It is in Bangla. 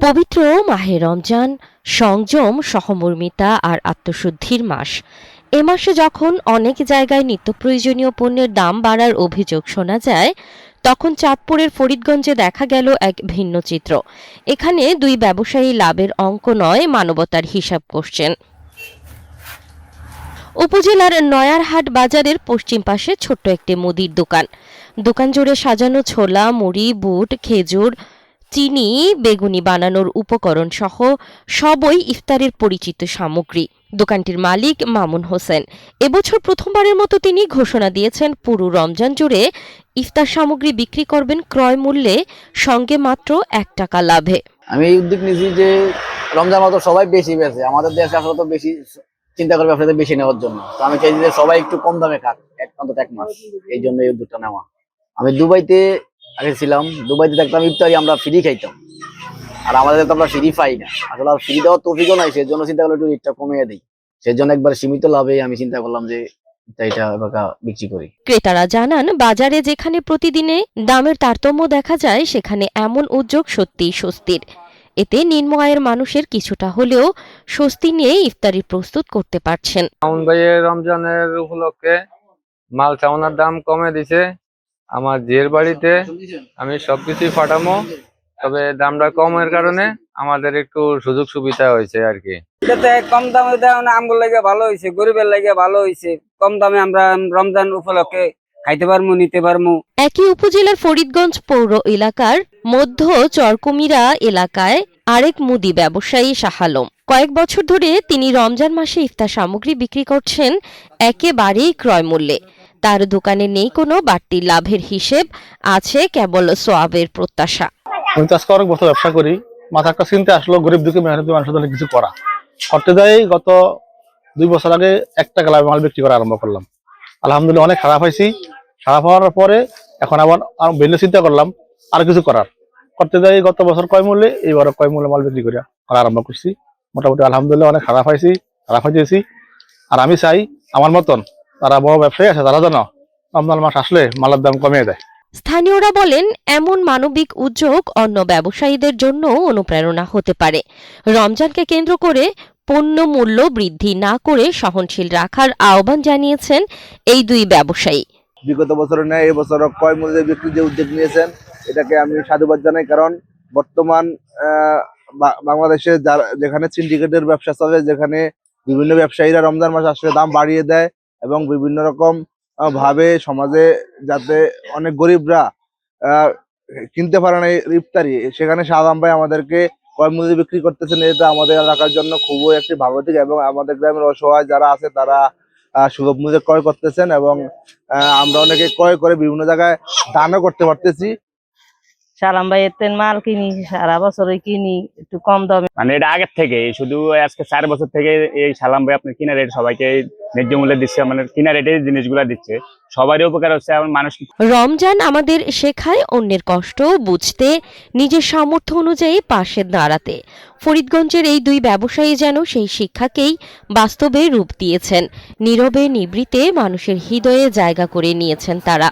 পবিত্র মাহে রমজান সংযম, সহমর্মিতা আর আত্মশুদ্ধির মাস। এ মাসে যখন অনেক জায়গায় নিত্য প্রয়োজনীয় পণ্যের দাম বাড়ার অভিযোগ শোনা যায়, তখন চাঁদপুরের ফরিদগঞ্জে দেখা গেল এক ভিন্ন চিত্র। এখানে দুই ব্যবসায়ী লাভের অঙ্ক নয়, মানবতার হিসাব করছেন। উপজেলার নয়ারহাট বাজারের পশ্চিম পাশে ছোট্ট একটি মুদির দোকান। দোকান জুড়ে সাজানো ছোলা, মুড়ি, বুট, খেজুর, চিনি, বেগুনি বানানোর উপকরণ সহ সবই ইফতারের পরিচিত সামগ্রী। দোকানটির মালিক মামুন হোসেন এবছর প্রথমবারের মতো তিনি ঘোষণা দিয়েছেন পুরো রমজান জুড়ে ইফতার সামগ্রী বিক্রি করবেন ক্রয় মূল্যে, সঙ্গে মাত্র 1 টাকা লাভে। আমি এই উদ্যোগ নিয়েছি যে রমজান মাত্র সবাই বেশি বেছে, আমাদের দেশে আসলে তো বেশি চিন্তা করে ব্যবসাতে বেশি নেওয়ার জন্য। তো আমি চাই যে সবাই একটু কম দামে খাক, অন্তত 1 মাস। এই জন্য এই উদ্যোগটা নেওয়া। আমি দুবাইতে আগে ছিলাম, দুবাইতে দেখতাম ইফতারি আমরা ফ্রি খাইতাম, আর আমাদের তো আমরা ফ্রি পাই না। আসলে আর ফ্রি দেওয়ার তৌফিকও নাই, সেজন্য চিন্তা করলে একটু রেটটা কমিয়ে দিই। সেজন্য একবার সীমিত লাভে আমি চিন্তা করলাম যে এটা বিক্রি করি। ক্রেতারা জানান, বাজারে যেখানে প্রতিদিনে দামের তারতম্য দেখা যায়, সেখানে এমন উদ্যোগ সত্যিই স্বস্তির। এতে নিম্ন আয়ের মানুষের কিছুটা হলেও স্বস্তি নিয়ে ইফতারি প্রস্তুত করতে পারছেন। মামুন ভাইয়ের রমজানের উপলক্ষে মাল চাওনার দাম কমে দিছে। আমার জিয়ের বাড়িতে আমি সবকিছুই ফাটামো, তবে দামটা কমের কারণে আমাদের একটু সুযোগ সুবিধা হয়েছে আর কি। এটাতে কম দামে দেওয়া আমগুলো লাগে ভালো হয়েছে, গরিবের লাগে ভালো হয়েছে। কম দামে আমরা রমজান উপলক্ষে খাইতে পারবো, নিতে পারবো। একই উপজেলার ফরিদগঞ্জ পৌর এলাকার মধ্য চরকুমিরা এলাকায় আরেক মুদি ব্যবসায়ী শাহ আলম কয়েক বছর ধরে তিনি রমজান মাসে ইফতার সামগ্রী বিক্রি করছেন একেবারেই ক্রয় মূল্যে। তার দোকানে নেই কোনো বাড়তি লাভের হিসেব, আছে কেবল সোয়াবের প্রত্যাশা। আমি তো আজকে অনেক বছর ব্যবসা করি, মাথা একটা চিন্তা আসলো গরিব দুঃখী মেহনতি মানুষের জন্য কিছু করা। করতে যাই গত 2 বছর আগে 1 টাকা লাভে মাল বিক্রি করা আরম্ভ করলাম। আলহামদুলিল্লাহ অনেক খারাপ হয়েছি। খারাপ হওয়ার পরে এখন আবার ভিন্ন চিন্তা করলাম আর কিছু করার। করতে যাই গত বছর কয় মূল্যে, এইবার কয় মূল্যে মাল বিক্রি করা আরম্ভ করছি। মোটামুটি আলহামদুলিল্লাহ অনেক খারাপ হয়েছি। আর আমি চাই আমার মতন তারা বড় ব্যবসায়ী আছে, তারা যেন রমজান মাস আসলে মালের দাম কমিয়ে দেয়। স্থানীয়রা বলেন, এমন মানবিক উদ্যোগ অন্য ব্যবসায়ীদের জন্য অনুপ্রেরণা হতে পারে। রমজানকে কেন্দ্র করে পণ্য মূল্য বৃদ্ধি না করে সহনশীল রাখার আহ্বান জানিয়েছেন এই দুই ব্যবসায়ী। বিগত বছরের ন্যায় এবছর ক্রয় মূল্যে বিক্রির যে উদ্যোগ নিয়েছেন, এটাকে আমি সাধুবাদ জানাই। কারণ বর্তমান বাংলাদেশে যেখানে সিন্ডিকেটের ব্যবসা চলে, যেখানে বিভিন্ন ব্যবসায়ীরা রমজান মাস আসলে দাম বাড়িয়ে দেয় এবং বিভিন্ন রকম ভাবে সমাজে যাতে অনেক গরিবরা কিনতে পারে না ইফতারি, সেখানে শাহ আলম ভাই আমাদেরকে ক্রয় মূল্যে বিক্রি করতেছেন। এটা আমাদের এলাকার জন্য খুবই একটি ভালো দিক এবং আমাদের গ্রামের অসহায় যারা আছে তারা সুলভ মূল্যে ক্রয় করতেছেন এবং আমরা অনেকে ক্রয় করে বিভিন্ন জায়গায় দানও করতে পারতেছি। সালাম ভাই এর মাল কিনি, সারা বছরে কিনি একটু কম দামে। মানে এটা আগের থেকে, শুধু আজকে 4 বছর থেকে এই সালাম ভাই আপনার কিনা রেট সবাইকে ন্যায্য মূল্যে দিচ্ছে, মানে কিনা রেটে জিনিসগুলো দিচ্ছে, সবারই উপকার হচ্ছে। মানুষ রমজান আমাদের শেখায় অন্যের কষ্ট বুঝতে, নিজের সামর্থ্য অনুযায়ী পাশে দাঁড়াতে। ফরিদগঞ্জের এই দুই ব্যবসায়ী যেন সেই শিক্ষাকেই বাস্তবে রূপ দিয়েছেন। নীরবে নিভৃতে মানুষের হৃদয়ে জায়গা করে নিয়েছেন তারা।